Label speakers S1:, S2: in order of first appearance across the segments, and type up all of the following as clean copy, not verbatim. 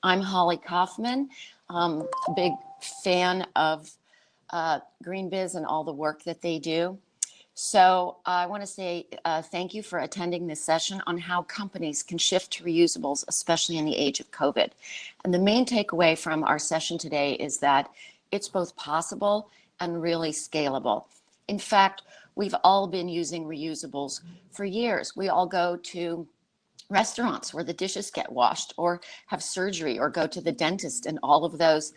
S1: I'm Holly Kaufman, a big fan of GreenBiz and all the work that they do. So I want to say thank you for attending this session on how companies can shift to reusables, especially in the age of COVID. And the main takeaway from our session today is that it's both possible and really scalable. In fact, we've all been using reusables for years. We all go to restaurants where the dishes get washed, or have surgery, or go to the dentist, and all of those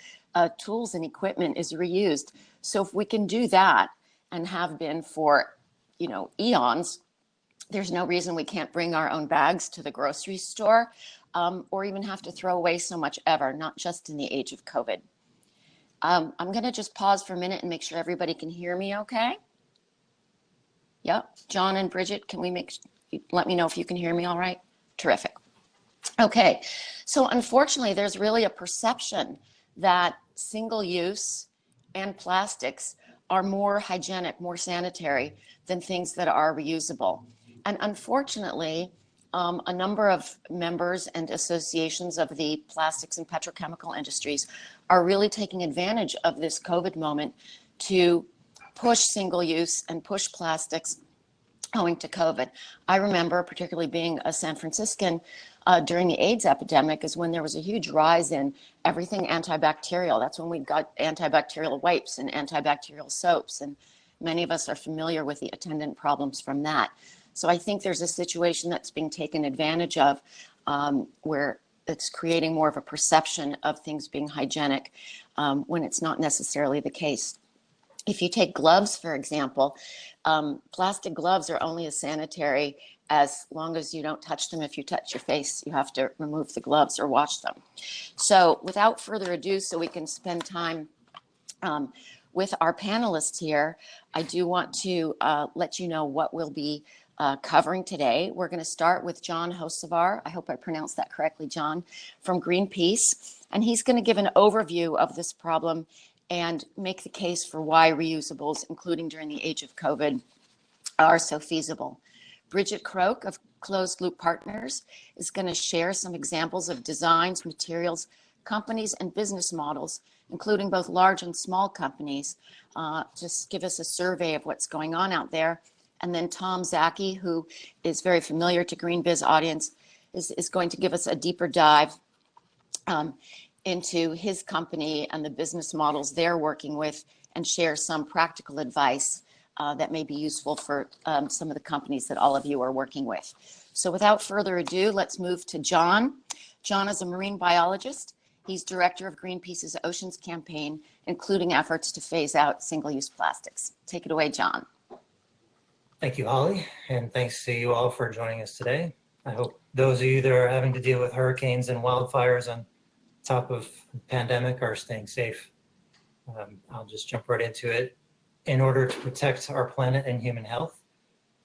S1: tools and equipment is reused. So if we can do that and have been for, eons, there's no reason we can't bring our own bags to the grocery store, or even have to throw away so much ever, not just in the age of COVID. I'm going to just pause for a minute and make sure everybody can hear me okay. Yep. John and Bridget, can we let me know if you can hear me all right? Terrific. Okay. So unfortunately, there's really a perception that single use and plastics are more hygienic, more sanitary than things that are reusable. And unfortunately, a number of members and associations of the plastics and petrochemical industries are really taking advantage of this COVID moment to push single use and push plastics owing to COVID. I remember particularly being a San Franciscan during the AIDS epidemic is when there was a huge rise in everything antibacterial. That's when we got antibacterial wipes and antibacterial soaps. And many of us are familiar with the attendant problems from that. So I think there's a situation that's being taken advantage of where it's creating more of a perception of things being hygienic when it's not necessarily the case. If you take gloves, for example, plastic gloves are only as sanitary as long as you don't touch them. If you touch your face, you have to remove the gloves or wash them. So without further ado, so we can spend time with our panelists here, I do want to let you know what we'll be covering today. We're going to start with John Hocevar. I hope I pronounced that correctly, John, from Greenpeace. And he's going to give an overview of this problem and make the case for why reusables, including during the age of COVID, are so feasible. Bridget Croak of Closed Loop Partners is going to share some examples of designs, materials, companies, and business models, including both large and small companies. Just give us a survey of what's going on out there. And then Tom Zaki, who is very familiar to GreenBiz audience, is going to give us a deeper dive into his company and the business models they're working with, and share some practical advice that may be useful for some of the companies that all of you are working with. So without further ado, let's move to John. John is a marine biologist. He's director of Greenpeace's Oceans campaign, including efforts to phase out single-use plastics. Take it away, John.
S2: Thank you, Holly, and thanks to you all for joining us today. I hope those of you that are having to deal with hurricanes and wildfires on top of the pandemic are staying safe. I'll just jump right into it. In order to protect our planet and human health,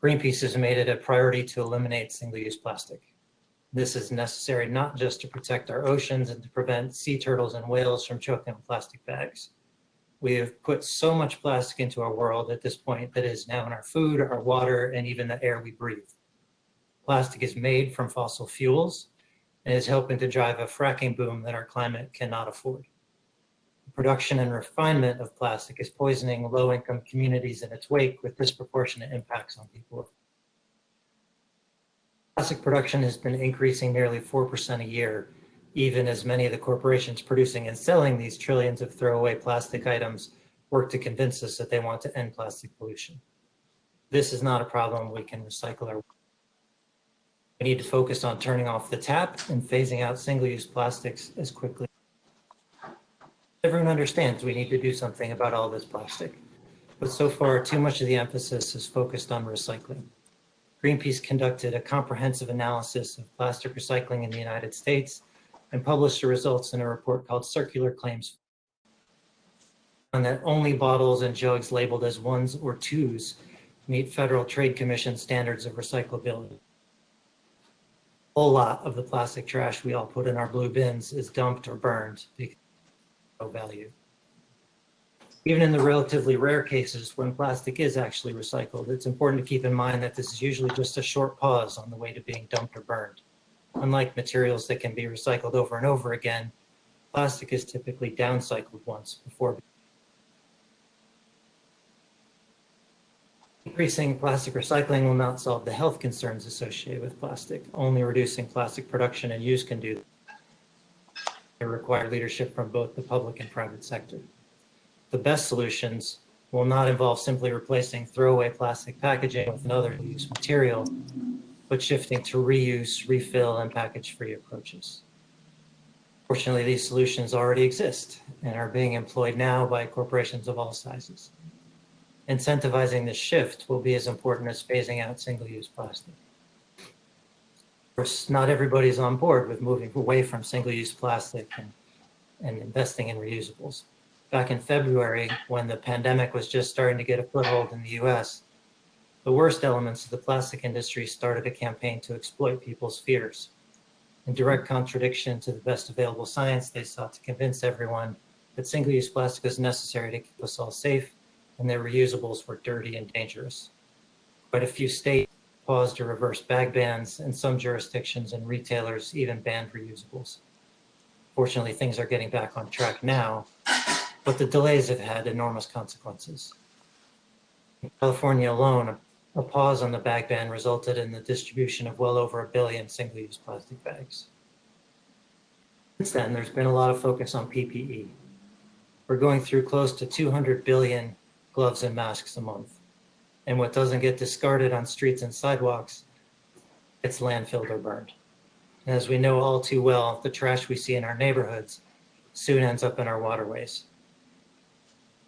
S2: Greenpeace has made it a priority to eliminate single-use plastic. This is necessary not just to protect our oceans and to prevent sea turtles and whales from choking on plastic bags. We have put so much plastic into our world at this point that is now in our food, our water, and even the air we breathe. Plastic is made from fossil fuels and is helping to drive a fracking boom that our climate cannot afford. The production and refinement of plastic is poisoning low-income communities in its wake, with disproportionate impacts on people. Plastic production has been increasing nearly 4% a year, even as many of the corporations producing and selling these trillions of throwaway plastic items work to convince us that they want to end plastic pollution. This is not a problem we can recycle our. We need to focus on turning off the tap and phasing out single-use plastics as quickly. Everyone understands we need to do something about all this plastic, but so far too much of the emphasis is focused on recycling. Greenpeace conducted a comprehensive analysis of plastic recycling in the United States and published the results in a report called Circular Claims, and that only bottles and jugs labeled as ones or twos meet Federal Trade Commission standards of recyclability. A whole lot of the plastic trash we all put in our blue bins is dumped or burned because of no value. Even in the relatively rare cases when plastic is actually recycled, it's important to keep in mind that this is usually just a short pause on the way to being dumped or burned. Unlike materials that can be recycled over and over again, plastic is typically downcycled once before. Increasing plastic recycling will not solve the health concerns associated with plastic. Only reducing plastic production and use can do that. It requires leadership from both the public and private sector. The best solutions will not involve simply replacing throwaway plastic packaging with another use material, but shifting to reuse, refill, and package-free approaches. Fortunately, these solutions already exist and are being employed now by corporations of all sizes. Incentivizing this shift will be as important as phasing out single-use plastic. Of course, not everybody's on board with moving away from single-use plastic and investing in reusables. Back in February, when the pandemic was just starting to get a foothold in the US, the worst elements of the plastic industry started a campaign to exploit people's fears. In direct contradiction to the best available science, they sought to convince everyone that single-use plastic was necessary to keep us all safe and that reusables were dirty and dangerous. Quite a few states paused or reversed bag bans, and some jurisdictions and retailers even banned reusables. Fortunately, things are getting back on track now, but the delays have had enormous consequences. In California alone, a pause on the bag ban resulted in the distribution of well over 1 billion single-use plastic bags. Since then, there's been a lot of focus on PPE. We're going through close to 200 billion gloves and masks a month. And what doesn't get discarded on streets and sidewalks gets landfilled or burned. And as we know all too well, the trash we see in our neighborhoods soon ends up in our waterways.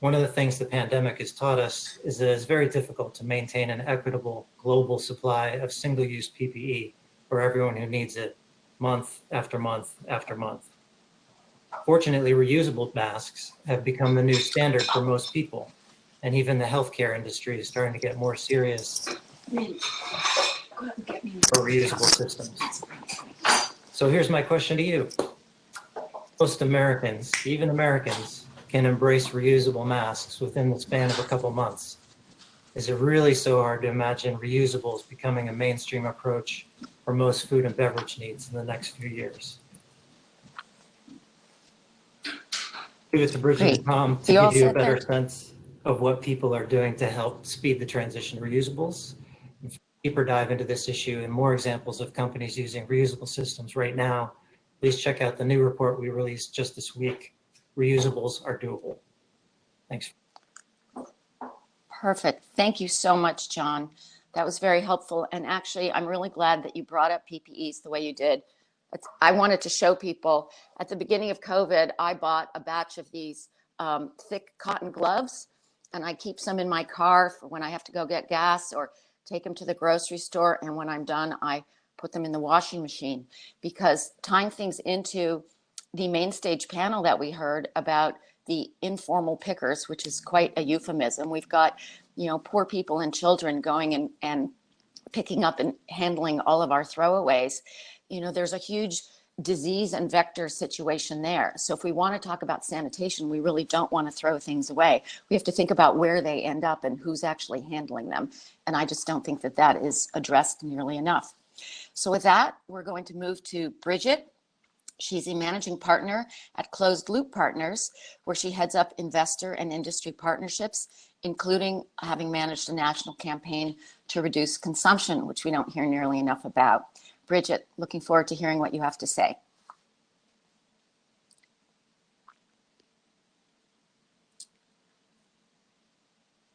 S2: One of the things the pandemic has taught us is that it's very difficult to maintain an equitable global supply of single-use PPE for everyone who needs it month after month after month. Fortunately, reusable masks have become the new standard for most people, and even the healthcare industry is starting to get more serious for reusable systems. So here's my question to you. Most Americans, even Americans, can embrace reusable masks within the span of a couple months. Is it really so hard to imagine reusables becoming a mainstream approach for most food and beverage needs in the next few years? Give it to Bridget and Tom to give you a better sense of what people are doing to help speed the transition to reusables. And for a deeper dive into this issue and more examples of companies using reusable systems right now, please check out the new report we released just this week, Reusables Are Doable. Thanks.
S1: Perfect. Thank you so much, John. That was very helpful. And actually, I'm really glad that you brought up PPEs the way you did. I wanted to show people at the beginning of COVID, I bought a batch of these thick cotton gloves, and I keep some in my car for when I have to go get gas or take them to the grocery store. And when I'm done, I put them in the washing machine, because tying things into the main stage panel that we heard about the informal pickers, which is quite a euphemism. We've got, poor people and children going and picking up and handling all of our throwaways. There's a huge disease and vector situation there. So if we want to talk about sanitation, we really don't want to throw things away. We have to think about where they end up and who's actually handling them. And I just don't think that that is addressed nearly enough. So with that, we're going to move to Bridget. She's a managing partner at Closed Loop Partners, where she heads up investor and industry partnerships, including having managed a national campaign to reduce consumption, which we don't hear nearly enough about. Bridget, looking forward to hearing what you have to say.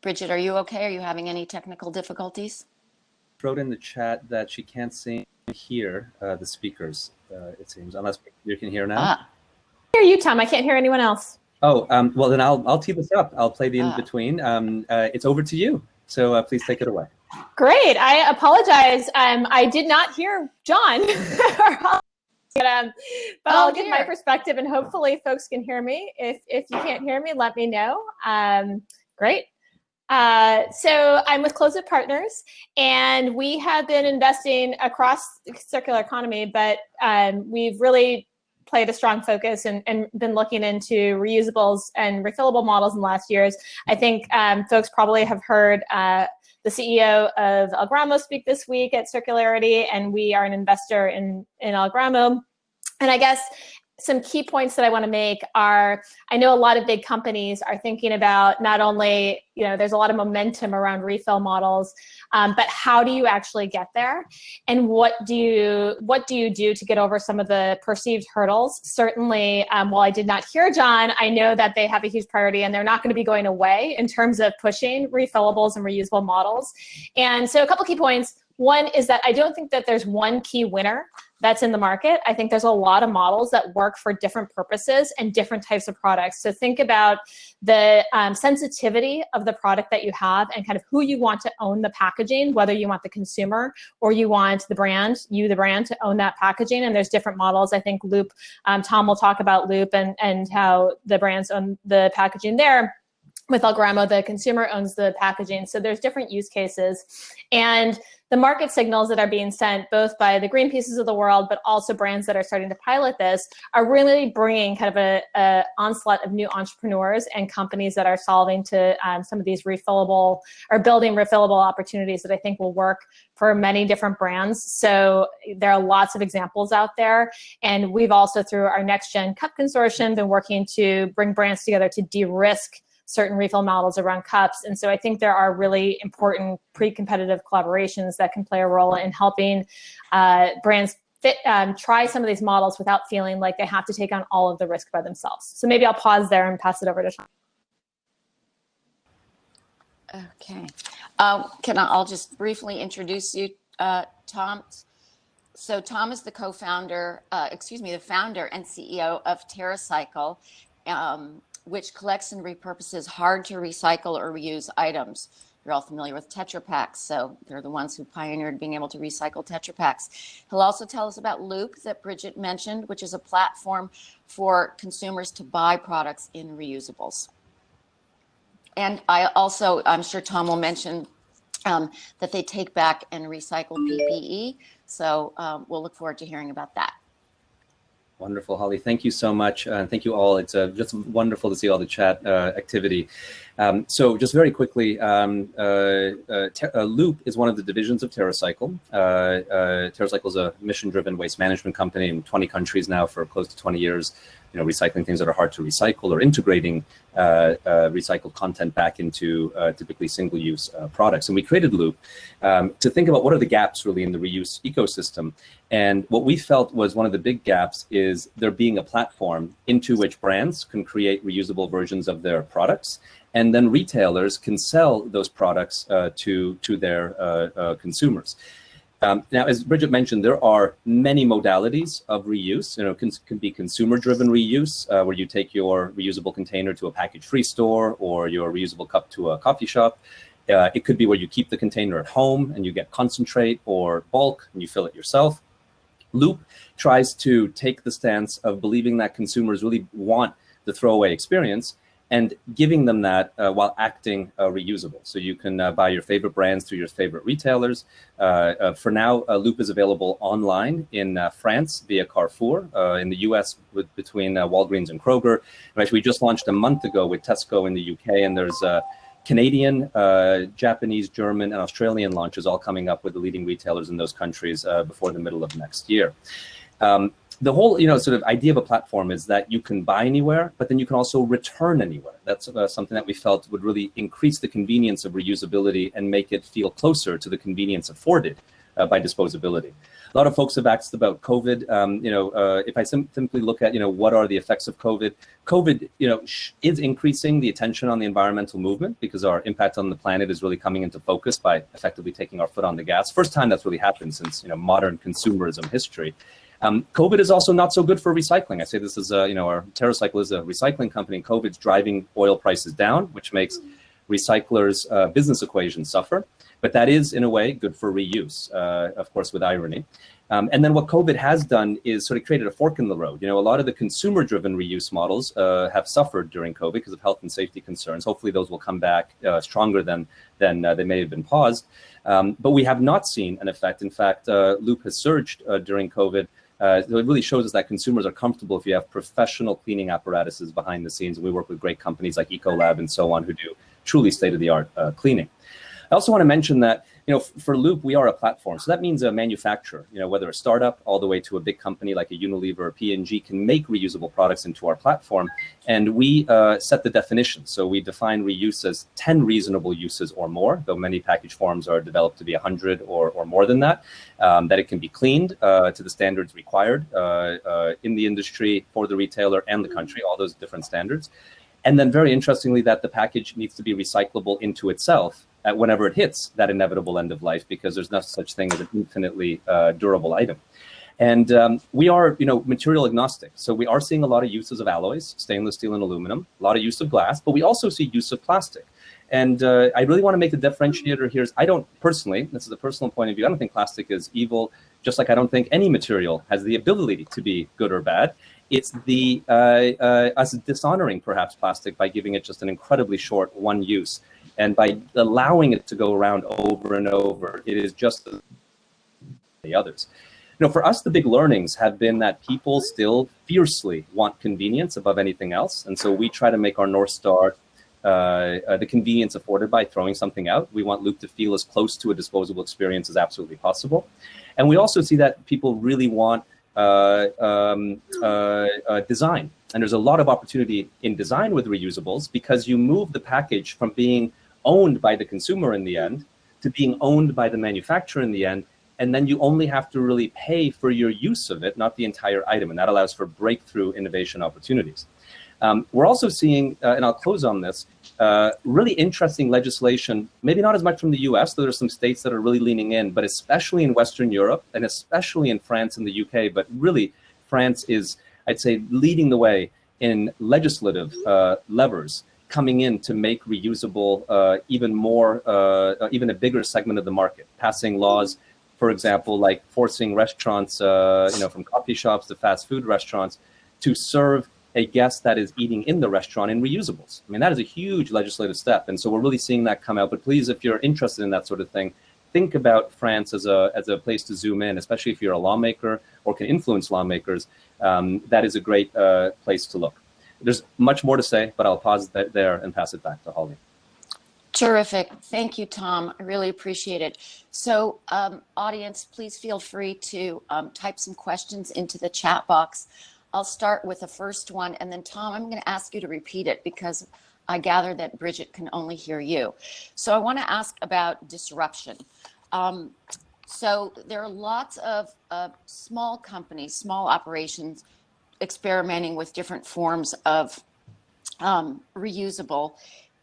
S1: Bridget, are you okay? Are you having any technical difficulties?
S3: Wrote in the chat that she can't see and hear the speakers, it seems, unless you can hear now.
S4: I hear you, Tom. I can't hear anyone else.
S3: Oh, well, then I'll tee this up. I'll play the in-between. It's over to you. So please take it away.
S4: Great. I apologize. I did not hear John. But I'll give my perspective, and hopefully folks can hear me. If you can't hear me, let me know. Great. So I'm with Closed Loop Partners, and we have been investing across the circular economy, but we've really played a strong focus and been looking into reusables and refillable models in the last years. I think folks probably have heard the CEO of Algramo speak this week at Circularity, and we are an investor in Algramo. And I guess some key points that I want to make are, I know a lot of big companies are thinking about not only, there's a lot of momentum around refill models, but how do you actually get there? And what do you do to get over some of the perceived hurdles? Certainly, while I did not hear John, I know that they have a huge priority and they're not going to be going away in terms of pushing refillables and reusable models. And so a couple key points. One is that I don't think that there's one key winner that's in the market. I think there's a lot of models that work for different purposes and different types of products. So think about the sensitivity of the product that you have and kind of who you want to own the packaging, whether you want the consumer or you want the brand, the brand to own that packaging. And there's different models. I think Loop, Tom will talk about Loop and how the brands own the packaging there. With Algramo, the consumer owns the packaging. So there's different use cases. And the market signals that are being sent both by the Greenpeaces of the world, but also brands that are starting to pilot this, are really bringing kind of a onslaught of new entrepreneurs and companies that are solving to some of these refillable or building refillable opportunities that I think will work for many different brands. So there are lots of examples out there. And we've also, through our Next Gen Cup Consortium, been working to bring brands together to de-risk certain refill models around cups. And so I think there are really important pre-competitive collaborations that can play a role in helping brands try some of these models without feeling like they have to take on all of the risk by themselves. So maybe I'll pause there and pass it over to Sean.
S1: Okay. I'll just briefly introduce you, Tom. So Tom is the the founder and CEO of TerraCycle, which collects and repurposes hard to recycle or reuse items. You're all familiar with Tetra Paks, so they're the ones who pioneered being able to recycle Tetra Paks. He'll also tell us about Loop that Bridget mentioned, which is a platform for consumers to buy products in reusables. And I'm sure Tom will mention that they take back and recycle PPE. So we'll look forward to hearing about that.
S3: Wonderful, Holly. Thank you so much. And thank you all. It's just wonderful to see all the chat activity. So just very quickly, Loop is one of the divisions of TerraCycle. TerraCycle is a mission-driven waste management company in 20 countries now for close to 20 years. Recycling things that are hard to recycle or integrating recycled content back into typically single-use products. And we created Loop to think about what are the gaps really in the reuse ecosystem. And what we felt was one of the big gaps is there being a platform into which brands can create reusable versions of their products, and then retailers can sell those products to their consumers. Now, as Bridget mentioned, there are many modalities of reuse. Can be consumer-driven reuse, where you take your reusable container to a package-free store or your reusable cup to a coffee shop. It could be where you keep the container at home and you get concentrate or bulk and you fill it yourself. Loop tries to take the stance of believing that consumers really want the throwaway experience and giving them that while acting reusable. So you can buy your favorite brands through your favorite retailers. For now, Loop is available online in France via Carrefour, in the US between Walgreens and Kroger. And actually, we just launched a month ago with Tesco in the UK, and there's Canadian, Japanese, German, and Australian launches all coming up with the leading retailers in those countries before the middle of next year. The whole, sort of idea of a platform is that you can buy anywhere, but then you can also return anywhere. That's something that we felt would really increase the convenience of reusability and make it feel closer to the convenience afforded by disposability. A lot of folks have asked about COVID. If I simply look at, what are the effects of COVID? COVID, is increasing the attention on the environmental movement because our impact on the planet is really coming into focus by effectively taking our foot on the gas. First time that's really happened since, modern consumerism history. COVID is also not so good for recycling. I say this is, our TerraCycle is a recycling company. COVID's driving oil prices down, which makes recyclers' business equations suffer. But that is, in a way, good for reuse, of course, with irony. And then what COVID has done is sort of created a fork in the road. A lot of the consumer-driven reuse models have suffered during COVID because of health and safety concerns. Hopefully, those will come back stronger than they may have been paused. But we have not seen an effect. In fact, Loop has surged during COVID. It really shows us that consumers are comfortable if you have professional cleaning apparatuses behind the scenes. We work with great companies like Ecolab and so on who do truly state-of-the-art cleaning. I also want to mention that, for Loop, we are a platform. So that means a manufacturer, whether a startup all the way to a big company like a Unilever or P&G can make reusable products into our platform. And we set the definition. So we define reuse as 10 reasonable uses or more, though many package forms are developed to be 100 or more than that, that it can be cleaned to the standards required in the industry for the retailer and the country, all those different standards. And then very interestingly, that the package needs to be recyclable into itself whenever it hits that inevitable end of life, because there's no such thing as an infinitely durable item. And we are, material agnostic. So we are seeing a lot of uses of alloys, stainless steel and aluminum, a lot of use of glass, but we also see use of plastic. And I really want to make the differentiator here is I don't personally, this is a personal point of view, I don't think plastic is evil, just like I don't think any material has the ability to be good or bad. It's the us dishonoring perhaps plastic by giving it just an incredibly short one use. And by allowing it to go around over and over, it is just the others. For us, the big learnings have been that people still fiercely want convenience above anything else. And so we try to make our North Star the convenience afforded by throwing something out. We want Loop to feel as close to a disposable experience as absolutely possible. And we also see that people really want design. And there's a lot of opportunity in design with reusables because you move the package from being owned by the consumer in the end to being owned by the manufacturer in the end. And then you only have to really pay for your use of it, not the entire item. And that allows for breakthrough innovation opportunities. We're also seeing, and I'll close on this, really interesting legislation, maybe not as much from the US, though there's some states that are really leaning in, but especially in Western Europe and especially in France and the UK. But really, France is, I'd say, leading the way in legislative levers coming in to make reusable even a bigger segment of the market, passing laws, for example, like forcing restaurants, from coffee shops to fast food restaurants to serve a guest that is eating in the restaurant in reusables. I mean, that is a huge legislative step. And so we're really seeing that come out. But please, if you're interested in that sort of thing, think about France as a place to zoom in, especially if you're a lawmaker or can influence lawmakers. That is a great place to look. There's much more to say, but I'll pause there and pass it back to Holly.
S1: Terrific. Thank you, Tom. I really appreciate it. So audience, please feel free to type some questions into the chat box. I'll start with the first one, and then Tom, I'm going to ask you to repeat it because I gather that Bridget can only hear you. So I want to ask about disruption. So there are lots of small companies, small operations experimenting with different forms of reusable.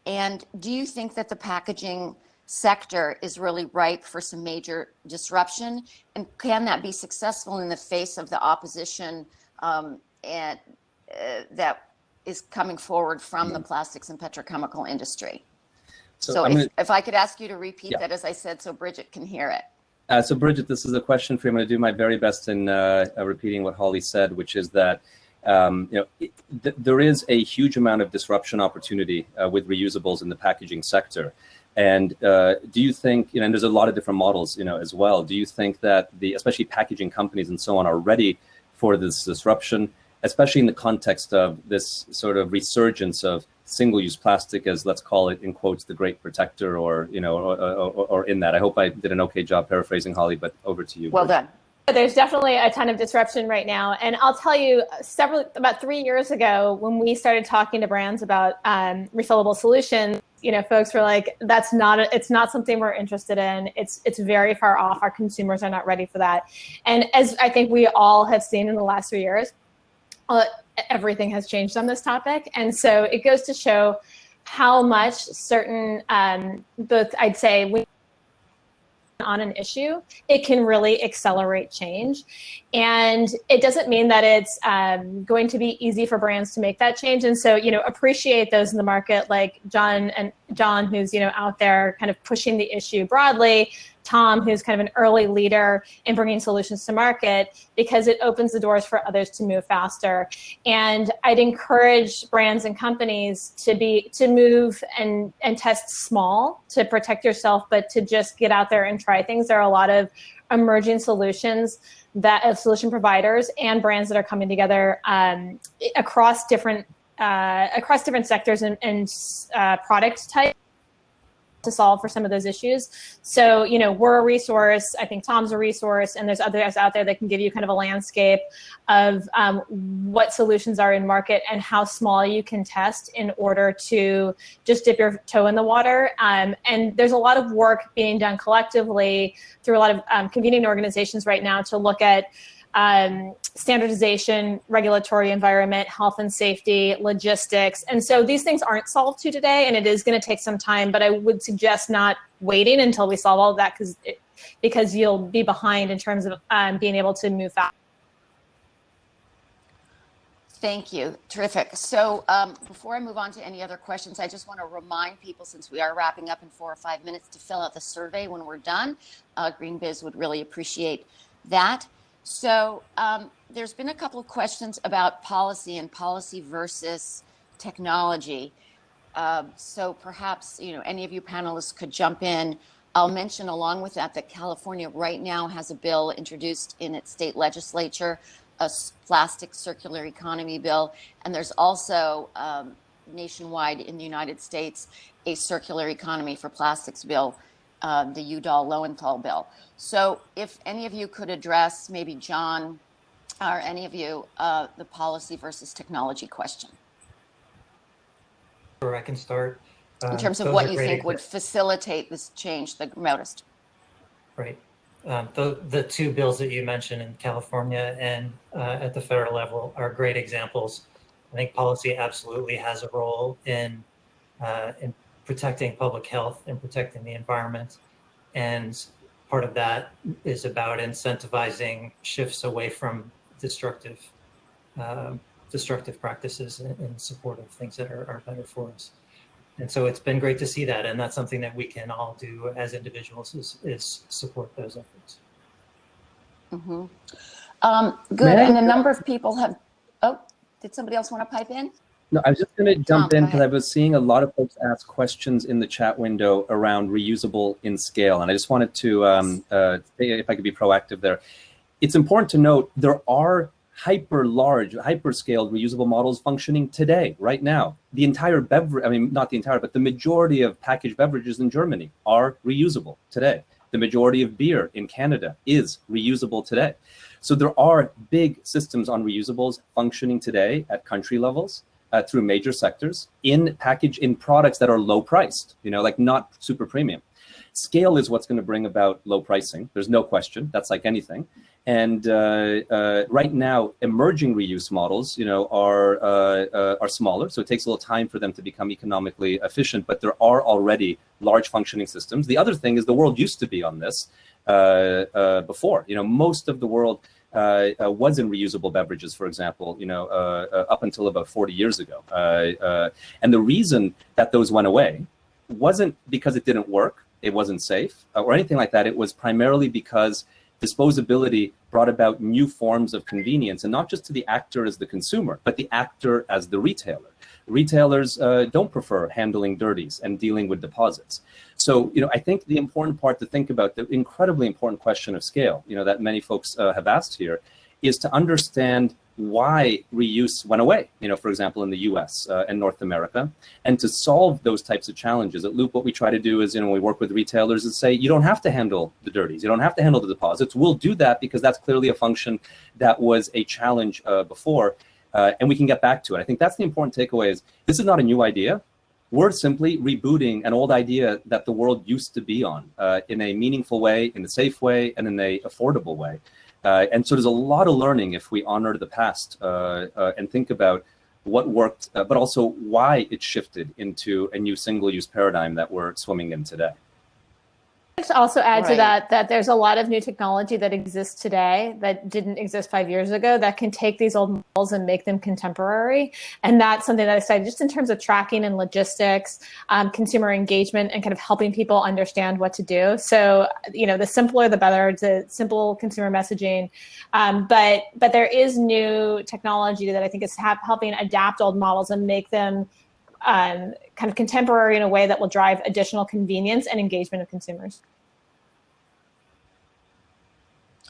S1: And do you think that the packaging sector is really ripe for some major disruption? And can that be successful in the face of the opposition and that is coming forward from the plastics and petrochemical industry? So if I could ask you to repeat that, as I said, so Bridget can hear it.
S3: So Bridget, this is a question for you. I'm going to do my very best in repeating what Holly said, which is that there is a huge amount of disruption opportunity with reusables in the packaging sector. And do you think, and there's a lot of different models, as well. Do you think that especially packaging companies and so on, are ready for this disruption, especially in the context of this sort of resurgence of single-use plastic as, let's call it in quotes, the great protector, or in that? I hope I did an okay job paraphrasing, Holly, but over to you.
S1: Well done.
S4: There's definitely a ton of disruption right now. And I'll tell you, about 3 years ago, when we started talking to brands about refillable solutions, folks were like, it's not something we're interested in. It's very far off. Our consumers are not ready for that. And as I think we all have seen in the last 3 years, everything has changed on this topic. And so it goes to show how much certain, both I'd say, on an issue, it can really accelerate change. And it doesn't mean that it's going to be easy for brands to make that change. And so, appreciate those in the market like John, who's, out there kind of pushing the issue broadly, Tom, who's kind of an early leader in bringing solutions to market, because it opens the doors for others to move faster. And I'd encourage brands and companies to move and test small to protect yourself, but to just get out there and try things. There are a lot of emerging solutions solution providers and brands that are coming together across different sectors and product types. to solve for some of those issues. So, you know, we're a resource. I think Tom's a resource, and there's others out there that can give you kind of a landscape of what solutions are in market and how small you can test in order to just dip your toe in the water. And there's a lot of work being done collectively through a lot of convening organizations right now to look at standardization, regulatory environment, health and safety, logistics. And so these things aren't solved today, and it is going to take some time, but I would suggest not waiting until we solve all of that because you'll be behind in terms of being able to move fast.
S1: Thank you. Terrific. So before I move on to any other questions, I just want to remind people, since we are wrapping up in 4 or 5 minutes, to fill out the survey when we're done. GreenBiz would really appreciate that. So there's been a couple of questions about policy and policy versus technology. So perhaps, you know, any of you panelists could jump in. I'll mention along with that California right now has a bill introduced in its state legislature, a plastic circular economy bill. And there's also nationwide in the United States, a circular economy for plastics bill, the Udall-Lowenthal bill. So if any of you could address, maybe John or any of you, the policy versus technology question.
S2: Sure, I can start.
S1: In terms of what you think would facilitate this change the most.
S2: Right. The two bills that you mentioned in California and at the federal level are great examples. I think policy absolutely has a role in protecting public health and protecting the environment. And part of that is about incentivizing shifts away from destructive practices in support of things that are better for us. And so it's been great to see that. And that's something that we can all do as individuals is support those efforts.
S1: Mm-hmm. Good. And a number of people have, oh, did somebody else want to pipe in?
S3: No, I was just going to jump in because I was seeing a lot of folks ask questions in the chat window around reusable in scale. And I just wanted to, if I could be proactive there. It's important to note there are hyper large, hyper scaled reusable models functioning today, right now. The entire beverage, I mean, not the entire, but the majority of packaged beverages in Germany are reusable today. The majority of beer in Canada is reusable today. So there are big systems on reusables functioning today at country levels through major sectors in products that are low priced, you know, like not super premium. Scale is what's going to bring about low pricing. There's no question. That's like anything. And right now, emerging reuse models, you know, are smaller, so it takes a little time for them to become economically efficient. But there are already large functioning systems. The other thing is the world used to be on this before. You know, most of the world was in reusable beverages, for example, you know, up until about 40 years ago. And the reason that those went away wasn't because it didn't work, it wasn't safe, or anything like that. It was primarily because disposability brought about new forms of convenience, and not just to the actor as the consumer, but the actor as the retailer. Retailers don't prefer handling dirties and dealing with deposits. So, you know, I think the important part to think about, the incredibly important question of scale, you know, that many folks have asked here, is to understand why reuse went away, you know, for example, in the US and North America, and to solve those types of challenges. At Loop, what we try to do is, you know, when we work with retailers is say, you don't have to handle the dirties, you don't have to handle the deposits. We'll do that because that's clearly a function that was a challenge before, and we can get back to it. I think that's the important takeaway is this is not a new idea. We're simply rebooting an old idea that the world used to be on in a meaningful way, in a safe way, and in an affordable way. And so there's a lot of learning if we honor the past and think about what worked, but also why it shifted into a new single-use paradigm that we're swimming in today.
S4: To also add to that there's a lot of new technology that exists today that didn't exist 5 years ago that can take these old models and make them contemporary. And that's something that I studied just in terms of tracking and logistics, consumer engagement, and kind of helping people understand what to do. So, you know, the simpler, the better, the simple consumer messaging. But there is new technology that I think is helping adapt old models and make them kind of contemporary in a way that will drive additional convenience and engagement of consumers.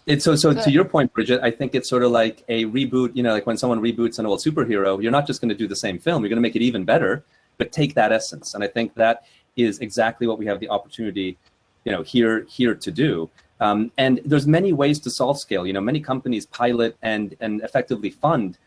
S3: It's so to your point, Bridget, I think it's sort of like a reboot, you know, like when someone reboots an old superhero, you're not just going to do the same film, you're going to make it even better, but take that essence. And I think that is exactly what we have the opportunity, here to do. And there's many ways to solve scale. Many companies pilot and effectively fund,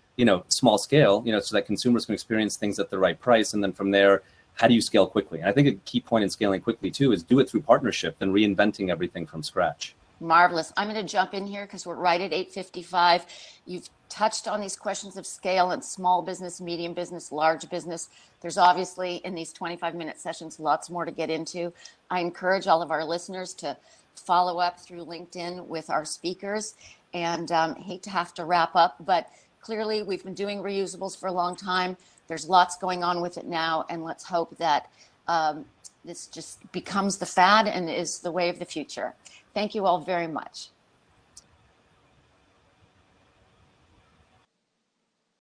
S3: small scale, so that consumers can experience things at the right price. And then from there, how do you scale quickly? And I think a key point in scaling quickly too is do it through partnership and reinventing everything from scratch.
S1: Marvelous. I'm going to jump in here because we're right at 8:55. You've touched on these questions of scale and small business, medium business, large business. There's obviously in these 25-minute sessions lots more to get into. I encourage all of our listeners to follow up through LinkedIn with our speakers, and hate to have to wrap up, but clearly we've been doing reusables for a long time. There's lots going on with it now, and let's hope that this just becomes the fad and is the way of the future. Thank you all very much.